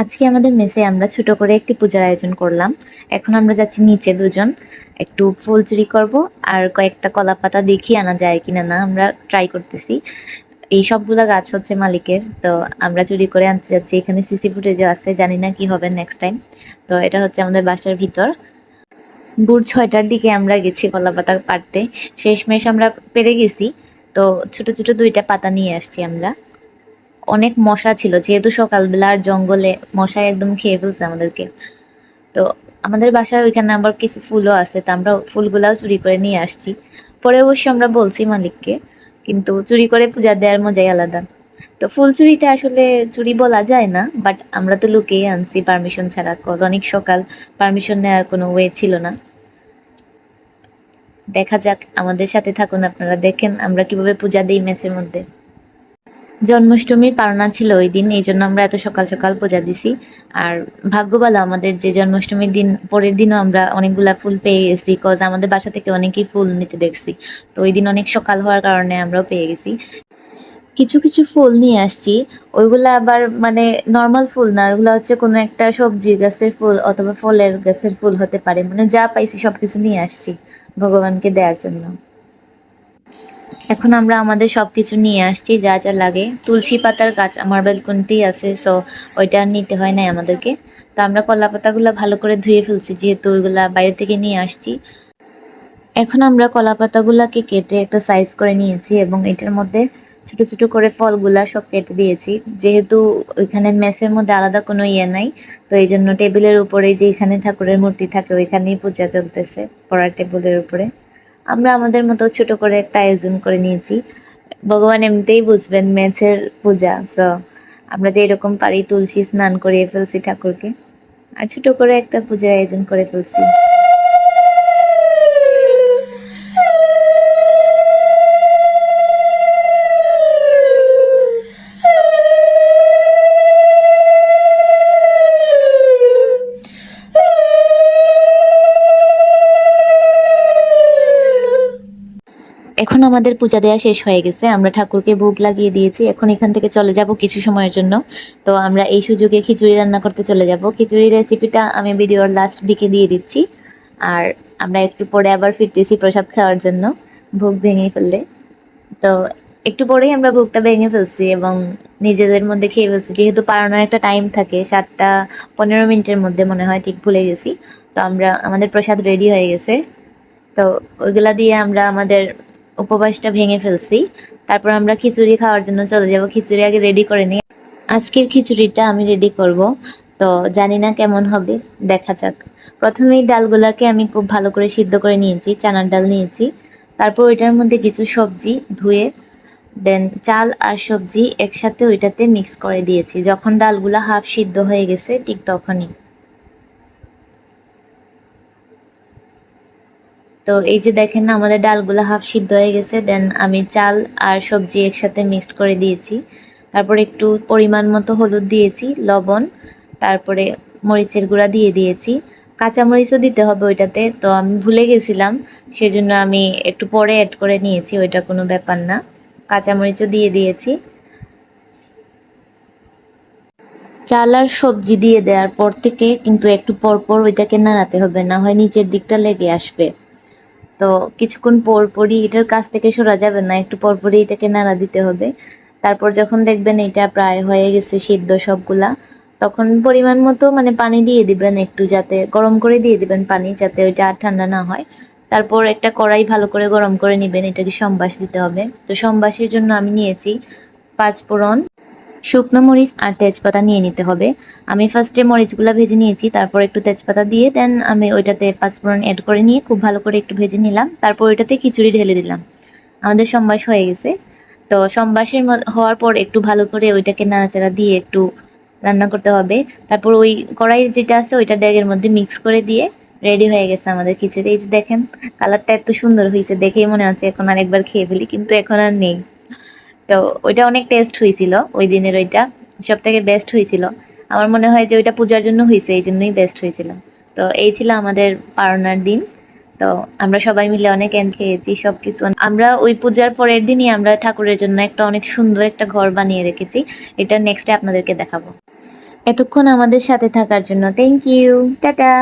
আজকে আমাদের মেসে আমরা ছোট করে একটি পূজার আয়োজন করলাম। এখন আমরা যাচ্ছি নিচে দুজন, একটু ফুল চুরি করব আর কয়েকটা কলা পাতা দেখি আনা যায় কিনা না আমরা ট্রাই করতেছি। এই সবগুলা গাছ হচ্ছে মালিকের, তো আমরা চুরি করে আনতে যাচ্ছি। এখানে সিসি ফুটেজও আছে, জানি না কি হবে নেক্সট টাইম। তো এটা হচ্ছে আমাদের বাসার ভিতর। ভোর 6টার দিকে আমরা গেছি কলা পাতা পাড়তে, শেষমেশ আমরা পেরে গেছি। তো ছোট ছোট 2টা পাতা নিয়ে আসছি আমরা। অনেক মশা ছিল, যেহেতু সকালবেলা আর জঙ্গলে মশায় একদম খেয়ে ফেলছে আমাদেরকে। তো আমাদের বাসার ওইখানে আবার কিছু ফুলও আছে, তো আমরা ফুলগুলাও চুরি করে নিয়ে আসছি। পরে অবশ্য আমরা বলছি মালিককে, কিন্তু চুরি করে পূজা দেওয়ার মজাই আলাদা। তো ফুল চুরিটা আসলে চুরি বলা যায় না, বাট আমরা তো লুকিয়ে আনছি পারমিশন ছাড়া, কজ অনেক সকাল, পারমিশন নেওয়ার কোনো ওয়ে ছিল না। দেখা যাক, আমাদের সাথে থাকুন আপনারা, দেখেন আমরা কিভাবে পূজা দিই ম্যাচের মধ্যে। জন্মাষ্টমীর পারনা ছিল ওই দিন, এই জন্য আমরা এত সকাল সকাল পূজা দিছি। আর ভাগ্য ভালো আমাদের যে জন্মাষ্টমীর দিন পরের দিনও আমরা অনেকগুলা ফুল পেয়ে গেছি, কজ আমাদের বাসা থেকে অনেকেই ফুল নিতে দেখছি। তো ওই দিন অনেক সকাল হওয়ার কারণে আমরাও পেয়ে গেছি। কিছু কিছু ফুল নিয়ে আসছি, ওইগুলা আবার মানে নর্মাল ফুল না, ওইগুলো হচ্ছে কোনো একটা সবজি গাছের ফুল অথবা ফলের গাছের ফুল হতে পারে, মানে যা পাইছি সব কিছু নিয়ে আসছি ভগবানকে দেওয়ার জন্য। এখন আমরা আমাদের সব কিছু নিয়ে আসছি যা যা লাগে। তুলসী পাতার গাছ আমার ব্যালকনিতেই আছে, সো ওইটা নিতে হয় নাই আমাদেরকে। তো আমরা কলা পাতাগুলো ভালো করে ধুয়ে ফেলছি, যেহেতু ওইগুলা বাইরে থেকে নিয়ে আসছি। এখন আমরা কলা পাতাগুলাকে কেটে একটা সাইজ করে নিয়েছি এবং এটার মধ্যে ছোট ছোট করে ফলগুলা সব কেটে দিয়েছি। যেহেতু ওইখানে মেসের মধ্যে আলাদা কোনো ইয়ে নাই, তো এই জন্য টেবিলের উপরে যে এখানে ঠাকুরের মূর্তি থাকে ওইখানেই পূজা চলতেছে, পড়ার টেবিলের উপরে। আমরা আমাদের মতো ছোট করে একটা আয়োজন করে নিয়েছি। ভগবান এমনিতেই বুঝবেন মেঝের পূজা, সো আমরা যে এরকম পারি তুলসী স্নান করিয়ে ফেলছি ঠাকুরকে, আর ছোট করে একটা পূজার আয়োজন করে ফেলছি। এখন আমাদের পূজা দেওয়া শেষ হয়ে গেছে, আমরা ঠাকুরকে ভোগ লাগিয়ে দিয়েছি। এখন এখান থেকে চলে যাব কিছু সময়ের জন্য। তো আমরা এই সুযোগে খিচুড়ি রান্না করতে চলে যাব। খিচুড়ির রেসিপিটা আমি ভিডিওর লাস্ট দিকে দিয়ে দিচ্ছি। আর আমরা একটু পরে আবার ফিরতেছি প্রসাদ খাওয়ার জন্য, ভোগ ভেঙে ফেললে। তো একটু পরেই আমরা ভোগটা ভেঙে ফেলছি এবং নিজেদের মধ্যে খেয়ে ফেলছি, যেহেতু পারানোর একটা টাইম থাকে 7টা 15 মিনিটের মধ্যে মনে হয়, ঠিক ভুলে গেছি। তো আমাদের প্রসাদ রেডি হয়ে গেছে। তো ওইগুলা দিয়ে আমরা আমাদের উপবাসটা ভেঙে ফেলছি। তারপর আমরা খিচুড়ি খাওয়ার জন্য চলে যাব। খিচুড়ি আগে রেডি করে নিই। আজকের খিচুড়িটা আমি রেডি করব, তো জানি না কেমন হবে, দেখা যাক। প্রথমেই ডালগুলাকে আমি খুব ভালো করে সিদ্ধ করে নিয়েছি, চানার ডাল নিয়েছি। তারপর ওইটার মধ্যে কিছু সবজি ধুয়ে দেন চাল আর সবজি একসাথে ওইটাতে মিক্স করে দিয়েছি। যখন ডালগুলা হাফ সিদ্ধ হয়ে গেছে ঠিক তখনই। তো এই যে দেখেন না, আমাদের ডালগুলো হাফ সিদ্ধ হয়ে গেছে। দেন আমি চাল আর সবজি একসাথে মিক্সড করে দিয়েছি। তারপরে একটু পরিমাণ মতো হলুদ দিয়েছি, লবণ, তারপরে মরিচের গুঁড়া দিয়ে দিয়েছি। কাঁচামরিচও দিতে হবে ওইটাতে, তো আমি ভুলে গেছিলাম, সেজন্য আমি একটু পরে অ্যাড করে নিয়েছি, ওইটা কোনো ব্যাপার না। কাঁচামরিচও দিয়ে দিয়েছি। চাল আর সবজি দিয়ে দেওয়ার পর থেকে কিন্তু একটু পর পর ওইটাকে নাড়াতে হবে, না হয় নিচের দিকটা লেগে আসবে। তো কিছুক্ষণ পর পরই এটার কাছ থেকে সরা যাবে না, একটু পর পরই এটাকে নাড়া দিতে হবে। তারপর যখন দেখবেন এটা প্রায় হয়ে গেছে সিদ্ধ সবগুলা, তখন পরিমাণ মতো মানে পানি দিয়ে দিবেন, একটু যাতে গরম করে দিয়ে দিবেন পানি, যাতে ওইটা আর ঠান্ডা না হয়। তারপর একটা কড়াই ভালো করে গরম করে নেবেন, এটাকে সম্বাস দিতে হবে। তো সম্বাসের জন্য আমি নিয়েছি 5 ফোড়ন, শুকনো মরিচ আর তেজপাতা নিয়ে নিতে হবে। আমি ফার্স্টে মরিচগুলো ভেজে নিয়েছি, তারপর একটু তেজপাতা দিয়ে দেন আমি ওইটাতে 5 ফোড়ন অ্যাড করে নিয়ে খুব ভালো করে একটু ভেজে নিলাম। তারপর ওইটাতে খিচুড়ি ঢেলে দিলাম। আমাদের সম্বাস হয়ে গেছে। তো সম্বাসের হওয়ার পর একটু ভালো করে ওইটাকে নাড়াচাড়া দিয়ে একটু রান্না করতে হবে। তারপর ওই কড়াই যেটা আছে ওইটা ড্যাগের মধ্যে মিক্স করে দিয়ে রেডি হয়ে গেছে আমাদের খিচুড়ি। এই যে দেখেন, কালারটা এত সুন্দর হয়েছে, দেখেই মনে হচ্ছে এখন আর একবার খেয়ে ফেলি, কিন্তু এখন আর নেই। তো ওইটা অনেক টেস্ট হয়েছিল, ওই দিনের ওইটা সব থেকে বেস্ট হয়েছিল। আমার মনে হয় যে ওইটা পূজার জন্য হয়েছে, এই জন্যই বেস্ট হয়েছিল। তো এই ছিল আমাদের পারনার দিন। তো আমরা সবাই মিলে অনেক এনজয় খেয়েছি সব কিছু। আমরা ওই পূজার পরের দিনই আমরা ঠাকুরের জন্য একটা অনেক সুন্দর একটা ঘর বানিয়ে রেখেছি, এটা নেক্সটে আপনাদেরকে দেখাবো। এতক্ষণ আমাদের সাথে থাকার জন্য থ্যাংক ইউ, টাটা।